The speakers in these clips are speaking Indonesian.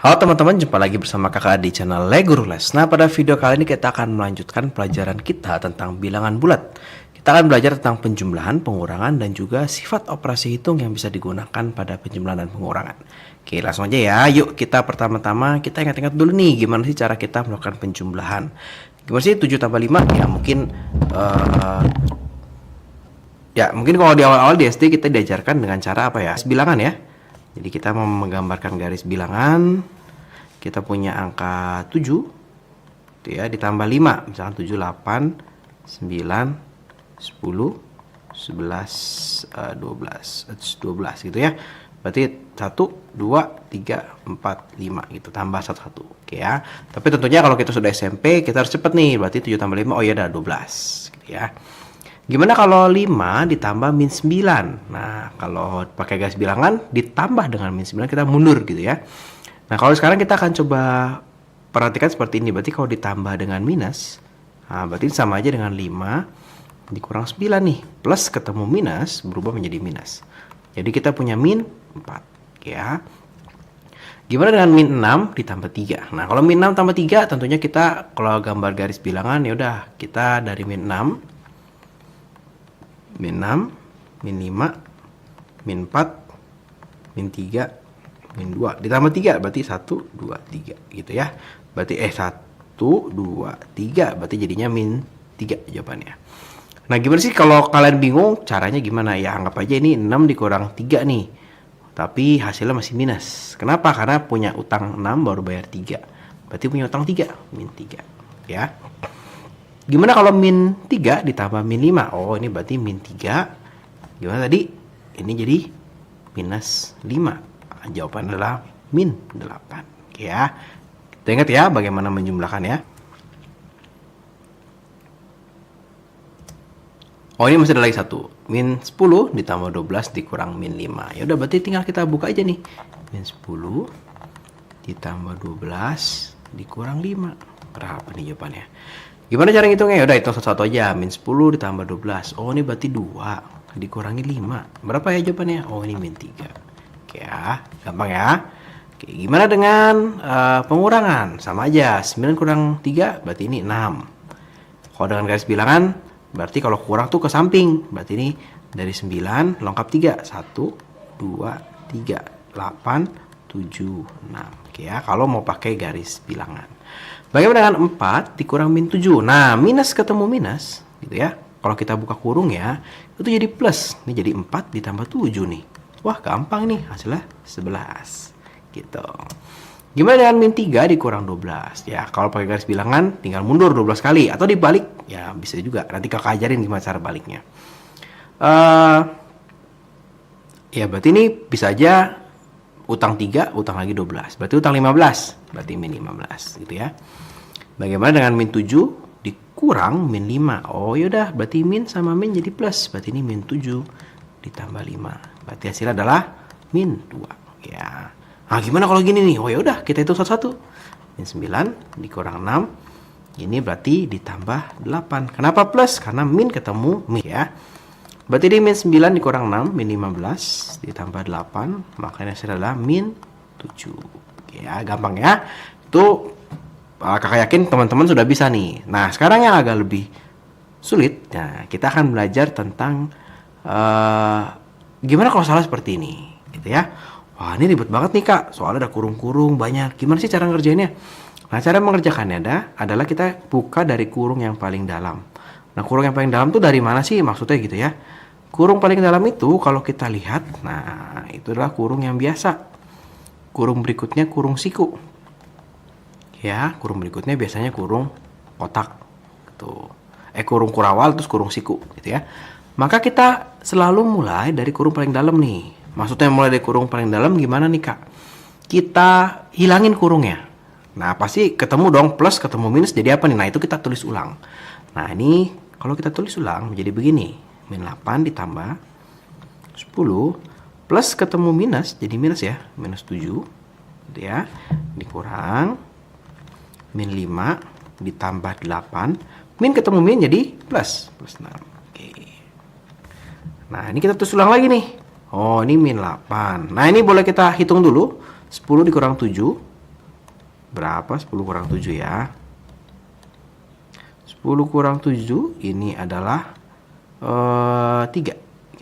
Halo teman-teman, jumpa lagi bersama kakak di channel Guru Les. Nah, pada video kali ini kita akan melanjutkan pelajaran kita tentang bilangan bulat. Kita akan belajar tentang penjumlahan, pengurangan, dan juga sifat operasi hitung yang bisa digunakan pada penjumlahan dan pengurangan. Oke, langsung aja ya. Yuk, kita pertama-tama kita ingat-ingat dulu nih gimana sih cara kita melakukan penjumlahan. Gimana sih 7 tambah 5? Ya mungkin kalau di awal-awal di SD kita diajarkan dengan cara apa ya? Bilangan ya. Jadi kita mau menggambarkan garis bilangan. Kita punya angka 7 gitu ya, ditambah 5, misalkan 7, 8, 9, 10, 11, 12 gitu ya. Berarti 1, 2, 3, 4, 5 gitu, tambah 1, oke ya. Tapi tentunya kalau kita sudah SMP kita harus cepet nih. Berarti 7 tambah 5, oh ya udah 12 gitu ya. Gimana kalau 5 ditambah min 9? Nah, kalau pakai garis bilangan ditambah dengan min 9 kita mundur gitu ya. Nah, kalau sekarang kita akan coba perhatikan seperti ini. Berarti kalau ditambah dengan minus, nah berarti sama aja dengan 5 dikurang 9 nih. Plus ketemu minus berubah menjadi minus. Jadi kita punya min 4 ya. Gimana dengan min 6 ditambah 3? Nah, kalau min 6 tambah 3 tentunya kita kalau gambar garis bilangan ya udah kita dari min 6, min 6, min 5, min 4, min 3, min 2 ditambah 3 berarti 1, 2, 3 gitu ya. Berarti 1, 2, 3 berarti jadinya min 3 jawabannya. Nah, gimana sih kalau kalian bingung caranya gimana? Ya anggap aja ini 6 dikurang 3 nih. Tapi hasilnya masih minus. Kenapa? Karena punya utang 6 baru bayar 3. Berarti punya utang 3, min 3 ya. Gimana kalau min 3 ditambah min 5? Oh, ini berarti min 3. Gimana tadi? Ini jadi minus 5. Jawaban adalah min 8. Oke ya. Kita ingat ya bagaimana menjumlahkan ya. Oh, ini masih ada lagi satu. Min 10 ditambah 12 dikurang min 5. Ya udah berarti tinggal kita buka aja nih. Min 10 ditambah 12 dikurang 5. Berapa nih jawabannya? Gimana cara ngitungnya? Ya udah hitung satu-satu aja. Min 10 ditambah 12. Oh, ini berarti 2 dikurangi 5. Berapa ya jawabannya? Oh, ini min 3. Oke ya, gampang ya. Oke, gimana dengan pengurangan? Sama aja. 9 kurang 3 berarti ini 6. Kalau dengan garis bilangan berarti kalau kurang tuh ke samping. Berarti ini dari 9 lengkap 3. 1, 2, 3, 8, 7, 6. Oke ya, kalau mau pakai garis bilangan. Bagaimana dengan 4 dikurang min 7? Nah, minus ketemu minus gitu ya. Kalau kita buka kurung ya, itu jadi plus. Ini jadi 4 ditambah 7 nih. Wah, gampang nih, hasilnya 11 gitu. Gimana dengan min 3 dikurang 12? Ya, kalau pakai garis bilangan tinggal mundur 12 kali. Atau dibalik, ya bisa juga. Nanti kakak ajarin gimana cara baliknya. Ya, berarti ini bisa aja utang 3, utang lagi 12. Berarti utang 15. Berarti min 15 gitu ya. Bagaimana dengan min 7 dikurang min 5? Oh yaudah, berarti min sama min jadi plus. Berarti ini min 7 ditambah 5. Berarti hasilnya adalah min 2 ya. Nah, gimana kalau gini nih? Oh yaudah, kita hitung satu-satu. Min 9 dikurang 6. Ini berarti ditambah 8. Kenapa plus? Karena min ketemu min ya. Berarti ini min 9 dikurang 6, min 15 ditambah 8, makanya hasilnya adalah min 7. Oke ya, gampang ya. Itu kakak yakin teman-teman sudah bisa nih. Nah, sekarang yang agak lebih sulit, nah, kita akan belajar tentang gimana kalau salah seperti ini, gitu ya. Wah, ini ribet banget nih kak, soalnya ada kurung-kurung banyak. Gimana sih cara ngerjainnya? Nah, cara mengerjakannya adalah kita buka dari kurung yang paling dalam. Nah, kurung yang paling dalam tuh dari mana sih maksudnya gitu ya? Kurung paling dalam itu kalau kita lihat, nah itu adalah kurung yang biasa. Kurung berikutnya kurung siku. Ya, kurung berikutnya biasanya kurung kotak. Gitu. Kurung kurawal terus kurung siku gitu ya. Maka kita selalu mulai dari kurung paling dalam nih. Maksudnya mulai dari kurung paling dalam gimana nih kak? Kita hilangin kurungnya. Nah, pasti ketemu dong plus ketemu minus jadi apa nih? Nah, itu kita tulis ulang. Nah, ini kalau kita tulis ulang menjadi begini. Min 8 ditambah 10 plus ketemu minus jadi minus ya, minus 7 gitu ya, dikurang min 5 ditambah 8, min ketemu min jadi plus 6. Oke. Nah, ini kita tulis ulang lagi nih. Oh, ini min 8. Nah, ini boleh kita hitung dulu. 10 dikurang 7 berapa? 10 kurang 7 ya. 10 kurang 7 ini adalah 3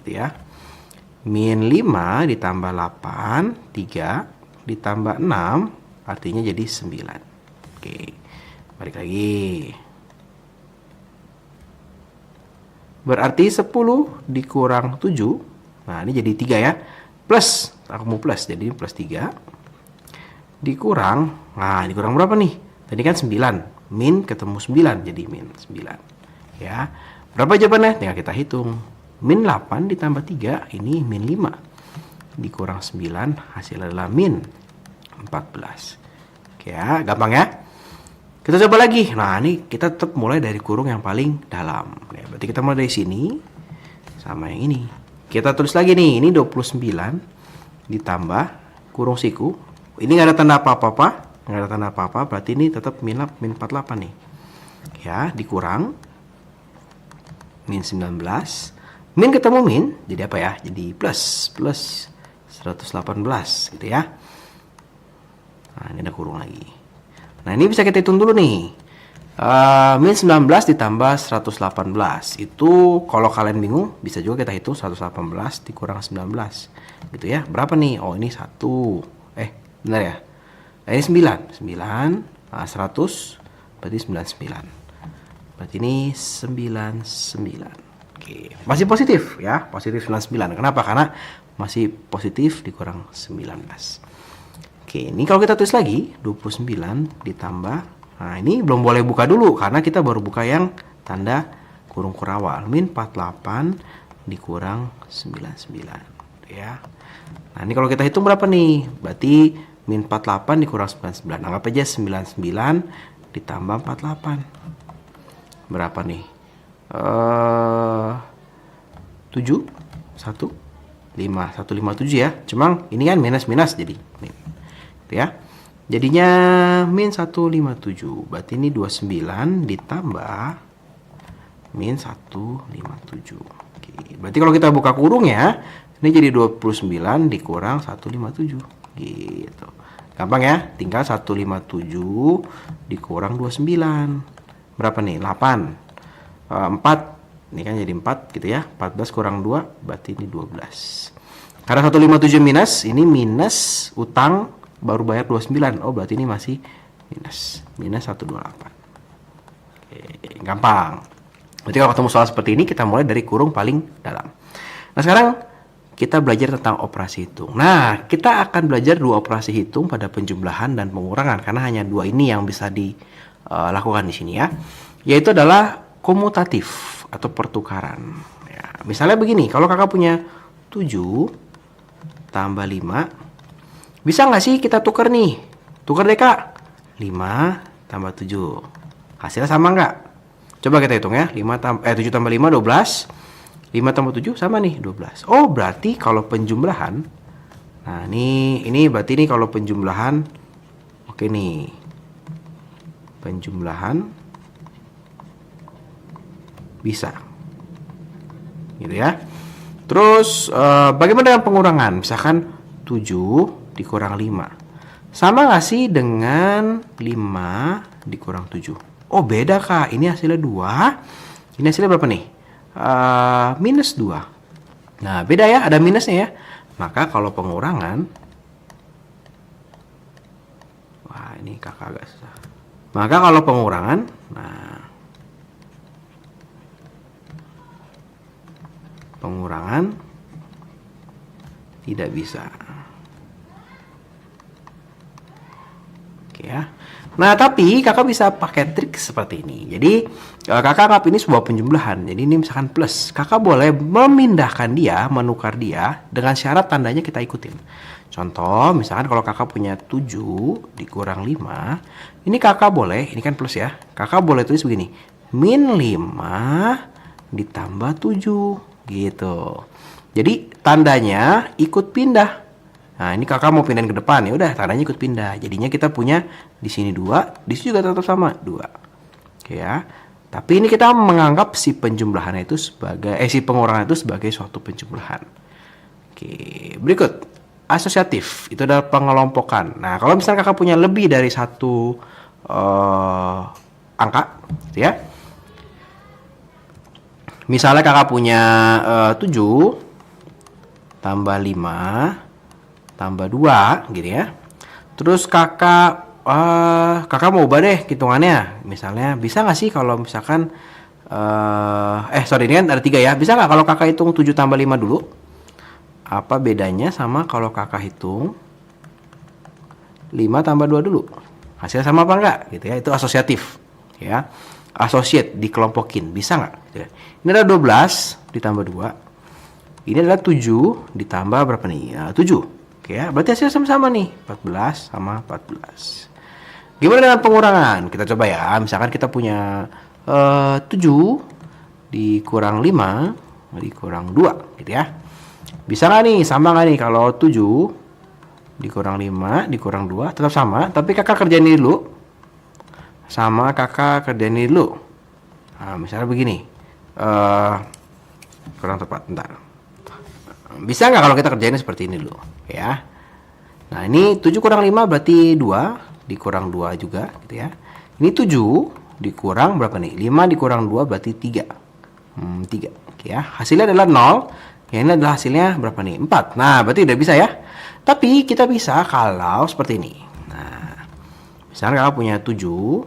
gitu ya. Min 5 ditambah 8, 3 ditambah 6 artinya jadi 9. Oke, balik lagi. Berarti 10 dikurang 7. Nah, ini jadi 3 ya. Plus, aku mau plus, jadi ini plus 3. Dikurang, nah dikurang berapa nih? Tadi kan 9. Min ketemu 9, jadi min 9. Ya. Berapa jawabannya? Tinggal kita hitung. Min 8 ditambah 3, ini min 5. Dikurang 9, hasil adalah min 14. Oke ya, gampang ya. Kita coba lagi. Nah, ini kita tetap mulai dari kurung yang paling dalam. Oke, berarti kita mulai dari sini sama yang ini. Kita tulis lagi nih, ini 29 ditambah kurung siku. Ini nggak ada tanda apa-apa, nggak ada tanda apa-apa, berarti ini tetap min 48 nih. Ya, dikurang min 19. Min ketemu min, jadi apa ya? Jadi plus 118 gitu ya. Nah, ini ada kurung lagi. Nah, ini bisa kita hitung dulu nih. Min 19 ditambah 118. Itu kalau kalian bingung, bisa juga kita hitung 118 dikurang 19. Gitu ya. Berapa nih? Oh, ini 1. Benar ya? Nah, ini 9. 9, 100, berarti 99. Berarti ini 99. Oke, masih positif ya, positif 99. Kenapa? Karena masih positif dikurang 19. Oke, ini kalau kita tulis lagi 29 ditambah, nah ini belum boleh buka dulu karena kita baru buka yang tanda kurung kurawal. Min 48 dikurang 99 ya. Nah, ini kalau kita hitung berapa nih? Berarti min 48 dikurang 99. Anggap aja 99 ditambah 48. Berapa nih? 7 1 5 157 ya. Cuma ini kan minus jadi min. Gitu ya. Jadinya min 157. Berarti ini 29 ditambah min 157. Oke. Berarti kalau kita buka kurung ya, ini jadi 29 dikurang 157. Gitu. Gampang ya? Tinggal 157 dikurang 29. Berapa nih? 8. 4, ini kan jadi 4 gitu ya. 14 kurang 2 berarti ini 12. Karena 157 minus, ini minus utang baru bayar 29. Oh, berarti ini masih minus 128. Oke, gampang. Berarti kalau ketemu soal seperti ini, kita mulai dari kurung paling dalam. Nah, sekarang kita belajar tentang operasi hitung. Nah, kita akan belajar 2 operasi hitung pada penjumlahan dan pengurangan karena hanya 2 ini yang bisa dilakukan di sini ya. Yaitu adalah komutatif atau pertukaran. Ya, misalnya begini, kalau kakak punya 7 tambah 5, bisa nggak sih kita tukar nih? Tukar deh kak. 5 tambah 7. Hasilnya sama nggak? Coba kita hitung ya. 7 tambah 5, 12. 5 tambah 7 sama nih, 12. Oh, berarti kalau penjumlahan, nah ini berarti nih kalau penjumlahan, oke nih. Penjumlahan bisa gitu ya. Terus bagaimana dengan pengurangan? Misalkan 7 dikurang 5 sama nggak sih dengan 5 dikurang 7? Oh, beda kak, ini hasilnya 2, ini hasilnya berapa nih? Minus 2. Nah, beda ya, ada minusnya ya. Maka kalau pengurangan, wah ini kakak agak susah. Maka kalau pengurangan, nah pengurangan tidak bisa. Oke ya. Nah, tapi kakak bisa pakai trik seperti ini. Jadi kakak anggap ini sebuah penjumlahan. Jadi ini misalkan plus. Kakak boleh memindahkan dia, menukar dia dengan syarat tandanya kita ikutin. Contoh, misalkan kalau kakak punya 7 dikurang 5, ini kakak boleh, ini kan plus ya. Kakak boleh tulis begini. Min 5 ditambah 7. Gitu. Jadi tandanya ikut pindah. Nah, ini kakak mau pindahin ke depan, ya udah tandanya ikut pindah. Jadinya kita punya di sini 2, di sini juga tetap sama 2. Oke ya. Tapi ini kita menganggap si penjumlahan itu sebagai si pengurangan itu sebagai suatu penjumlahan. Oke, berikut. asosiatif, itu adalah pengelompokan. Nah, kalau misalnya kakak punya lebih dari satu angka, gitu ya. Misalnya kakak punya 7 tambah 5 tambah 2 gitu ya. Terus kakak mau ubah deh hitungannya. Misalnya bisa nggak sih kalau misalkan sorry, ini kan ada 3 ya. Bisa nggak kalau kakak hitung 7 tambah 5 dulu? Apa bedanya sama kalau kakak hitung 5 tambah 2 dulu? Hasilnya sama apa enggak? Gitu ya. Itu asosiatif ya. Associate, dikelompokin. Bisa nggak? Gitu ya. Ini adalah 12 ditambah 2. Ini adalah 7 ditambah berapa nih? Ya, 7. Oke ya, berarti hasilnya sama-sama nih. 14 sama 14. Gimana dengan pengurangan? Kita coba ya. Misalkan kita punya 7 dikurang 5 dikurang 2 gitu ya. Bisa nggak nih? Sama nggak nih kalau 7 dikurang 5 dikurang 2 tetap sama, tapi kakak kerjain ini dulu. Sama kakak kerjain ini dulu. Nah, misalnya begini. Kurang tepat, bentar. Bisa nggak kalau kita kerjain seperti ini dulu ya. Nah, ini 7 kurang 5 berarti 2 dikurang 2 juga gitu ya. Ini 7 dikurang berapa nih? 5 dikurang 2 berarti 3. 3 ya. Hasilnya adalah 0. Ya, ini adalah hasilnya berapa nih? 4. Nah, berarti udah bisa ya. Tapi kita bisa kalau seperti ini. Nah, misalnya kalau punya 7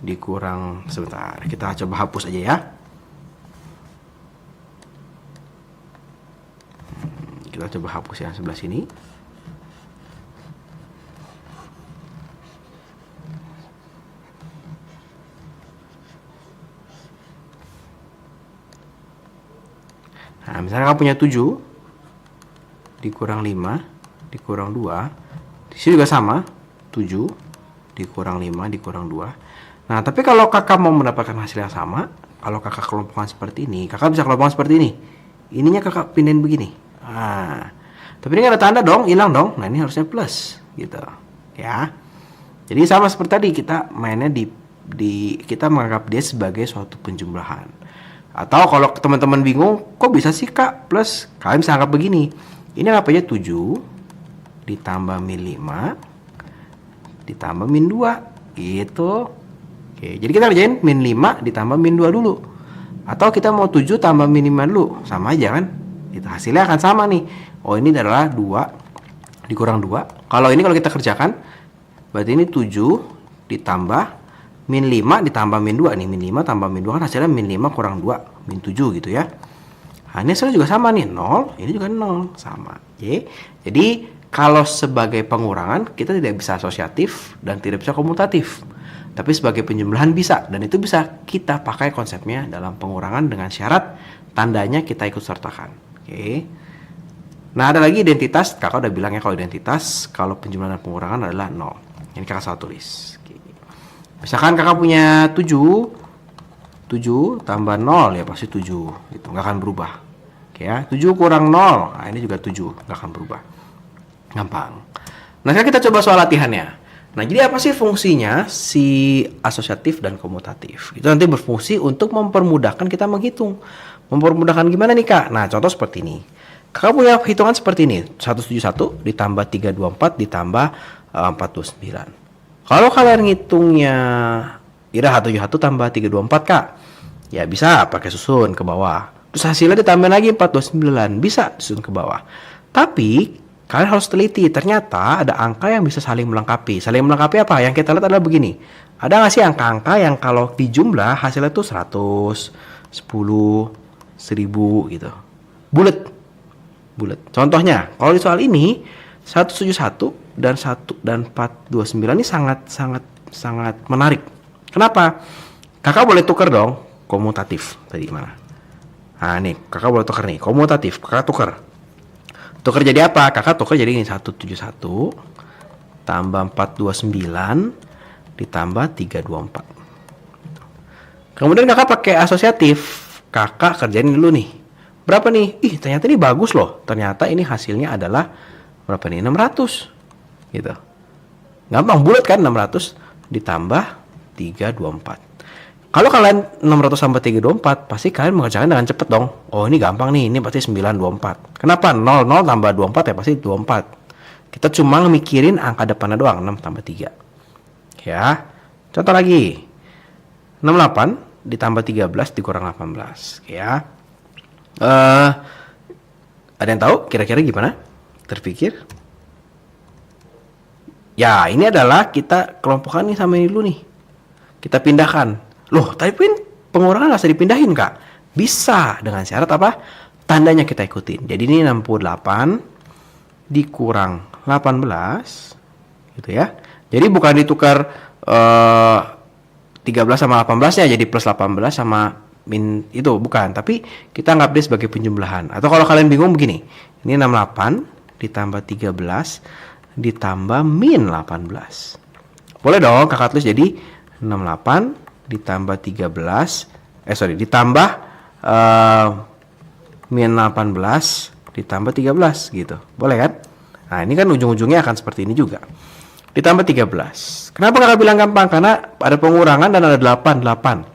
dikurang, sebentar, kita coba hapus aja ya. Kita coba hapus yang sebelah sini. Nah, misalnya kamu punya 7 dikurang 5 dikurang 2. Di sini juga sama. 7 dikurang 5 dikurang 2. Nah, tapi kalau kakak mau mendapatkan hasil yang sama, kalau kakak kelompokan seperti ini, kakak bisa kelompokan seperti ini. Ininya kakak pindahin begini. Nah, tapi ini nggak ada tanda dong, hilang dong. Nah, ini harusnya plus gitu ya. Jadi sama seperti tadi, kita mainnya kita menganggap dia sebagai suatu penjumlahan. Atau kalau teman-teman bingung, kok bisa sih kak plus? Kalian bisa anggap begini. Ini anggap aja 7 ditambah min 5 ditambah min 2 gitu. Oke, jadi kita kerjain min 5 ditambah min 2 dulu. Atau kita mau 7 tambah min 5 dulu. Sama aja kan? Itu hasilnya akan sama nih. Oh, ini adalah 2 dikurang 2. Kalau ini kalau kita kerjakan, berarti ini 7 ditambah min 5 ditambah min 2. Nih, min 5 tambah min 2 kan hasilnya min 5 kurang 2. Min 7 gitu ya. Nah, ini hasilnya juga sama nih. 0, ini juga 0. Sama. Oke. Jadi, kalau sebagai pengurangan, kita tidak bisa asosiatif dan tidak bisa komutatif. Tapi sebagai penjumlahan bisa. Dan itu bisa kita pakai konsepnya dalam pengurangan dengan syarat tandanya kita ikut sertakan. Oke. Nah, ada lagi identitas. Kakak udah bilang ya kalau identitas, kalau penjumlahan dan pengurangan adalah 0. Ini kakak salah tulis. Oke. Misalkan kakak punya 7 tambah 0 ya pasti 7 gitu, nggak akan berubah. Oke ya, 7 kurang 0. Nah, ini juga 7, nggak akan berubah. Gampang. Nah, sekarang kita coba soal latihannya. Nah, jadi apa sih fungsinya si asosiatif dan komutatif? Itu nanti berfungsi untuk mempermudahkan kita menghitung. Mempermudahkan gimana nih, Kak? Nah, contoh seperti ini. Kakak punya hitungan seperti ini. 171 ditambah 324 ditambah 429. Kalau kalian ngitungnya kira 171 tambah 324, Kak. Ya bisa pakai susun ke bawah. Terus hasilnya ditambah lagi 429. Bisa susun ke bawah. Tapi kalian harus teliti, ternyata ada angka yang bisa saling melengkapi. Saling melengkapi apa? Yang kita lihat adalah begini. Ada nggak sih angka-angka yang kalau dijumlah hasilnya tuh 100, 10, 1000 gitu. Bulat. Contohnya, kalau di soal ini 171 dan 429 ini sangat menarik. Kenapa? Kakak boleh tukar dong komutatif. Tadi gimana? Nah, nih, kakak boleh tukar nih, komutatif. Kakak tukar. Tukar jadi apa? Kakak tukar jadi ini 171 tambah 429 ditambah 324. Kemudian kakak pakai asosiatif. Kakak kerjain dulu nih. Berapa nih? Ih, ternyata ini bagus loh. Ternyata ini hasilnya adalah berapa nih? 600. Gitu. Gampang, bulat kan 600 ditambah 324. Kalau kalian 600 tambah 324, pasti kalian mengerjakan dengan cepat dong. Oh, ini gampang nih, ini pasti 924. Kenapa? 00 tambah 24 ya pasti 24. Kita cuma mikirin angka depannya doang, 6 tambah 3. Ya. Contoh lagi. 68 ditambah 13 dikurang 18. Ya. Ada yang tahu kira-kira gimana? Terpikir? Ya, ini adalah kita kelompokkan nih sama ini dulu nih. Kita pindahkan. Loh, tapi pengurangan nggak usah dipindahin, Kak. Bisa, dengan syarat apa? Tandanya kita ikutin. Jadi ini 68 dikurang 18, gitu ya. Jadi bukan ditukar 13 sama 18 ya, jadi plus 18 sama min itu, bukan. Tapi kita anggap dia sebagai penjumlahan. Atau kalau kalian bingung begini, ini 68 ditambah 13 ditambah min 18. Boleh dong kakak tulis jadi 68 ditambah 13 ditambah min 18 ditambah 13 gitu. Boleh kan? Nah, ini kan ujung-ujungnya akan seperti ini juga. Ditambah 13. Kenapa kakak bilang gampang? Karena ada pengurangan dan ada 8.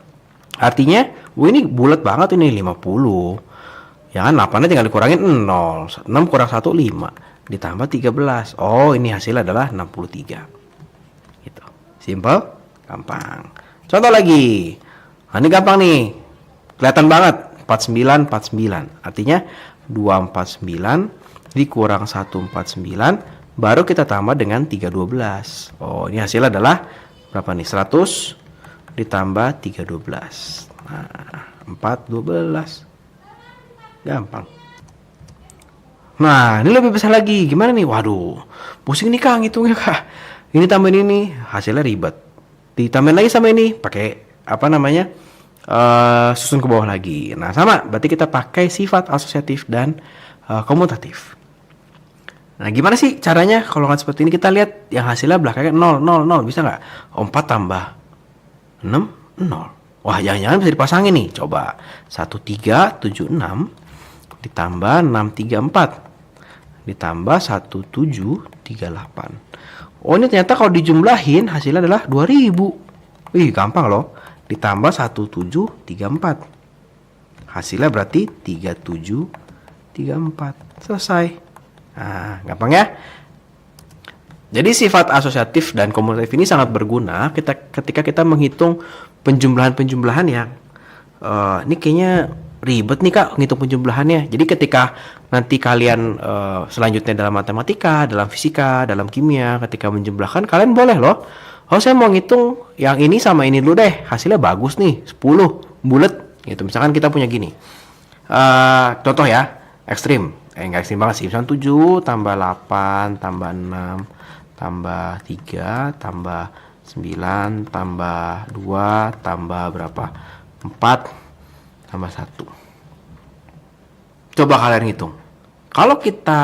Artinya, ini bulat banget ini 50. Ya kan 8-nya tinggal dikurangin 0. 6 kurang 1 5 ditambah 13. Oh, ini hasilnya adalah 63. Gitu. Simple, gampang. Contoh lagi. Nah, ini gampang nih. Kelihatan banget. 49. Artinya 249 dikurang 149. Baru kita tambah dengan 312. Oh, ini hasilnya adalah berapa nih? 100 ditambah 312. Nah, 412. Gampang. Nah, ini lebih besar lagi. Gimana nih? Waduh, pusing nih Kang hitungnya Kak. Ini tambahin ini, hasilnya ribet. Ditambahin lagi sama ini, pakai apa namanya? Susun ke bawah lagi. Nah, sama, berarti kita pakai sifat asosiatif dan komutatif. Nah, gimana sih caranya kalau nggak seperti ini? Kita lihat yang hasilnya belakangnya 0, 0, 0. Bisa nggak? 4 tambah 6, 0. Wah, jangan-jangan bisa dipasangin nih. Coba. 1376 ditambah 634 ditambah 1738. Oh, ini ternyata kalau dijumlahin hasilnya adalah 2000. Wih, gampang loh. Ditambah 1734. Hasilnya berarti 3734. Selesai. Nah, gampang ya. Jadi sifat asosiatif dan komutatif ini sangat berguna ketika kita menghitung penjumlahan-penjumlahan yang ini kayaknya ribet nih Kak ngitung penjumlahannya. Jadi ketika nanti kalian selanjutnya dalam matematika, dalam fisika, dalam kimia, ketika menjumlahkan kalian boleh loh. Oh, saya mau ngitung yang ini sama ini dulu deh. Hasilnya bagus nih, 10 bulat gitu. Misalkan kita punya gini. Contoh ya, ekstrim. Enggak ekstrim banget sih. Misalkan 7 tambah 8 tambah 6 tambah 3 tambah 9 tambah 2 tambah berapa? 4 tambah 1. Coba kalian hitung. Kalau kita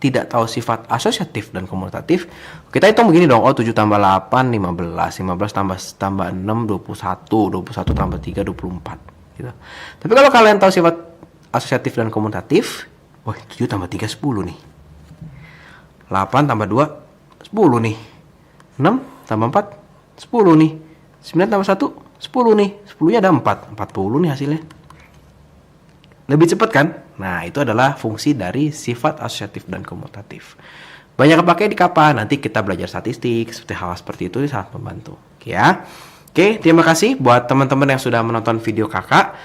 tidak tahu sifat asosiatif dan komutatif, kita hitung begini dong. Oh, 7 tambah 8 15. 15 tambah 6 21. 21 tambah 3 24 gitu. Tapi kalau kalian tahu sifat asosiatif dan komutatif, wah, 7 tambah 3 10 nih. 8 tambah 2 10 nih. 6 tambah 4 10 nih. 9 tambah 1 10 nih. 10-nya ada 4. 40 nih hasilnya. Lebih cepat kan? Nah, itu adalah fungsi dari sifat asosiatif dan komutatif. Banyak kepakai di kapan? Nanti kita belajar statistik, seperti hal seperti itu sangat membantu. Ya. Oke, terima kasih buat teman-teman yang sudah menonton video kakak.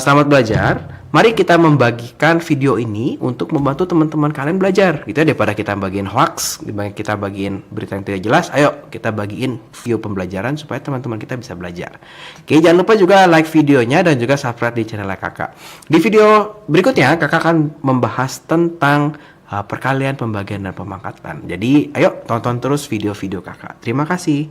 Selamat belajar. Mari kita membagikan video ini untuk membantu teman-teman kalian belajar. Gitu ya, daripada kita bagiin hoax, kita bagiin berita yang tidak jelas. Ayo kita bagiin video pembelajaran supaya teman-teman kita bisa belajar. Oke, jangan lupa juga like videonya dan juga subscribe di channel kakak. Di video berikutnya kakak akan membahas tentang perkalian, pembagian, dan pemangkatan. Jadi ayo tonton terus video-video kakak. Terima kasih.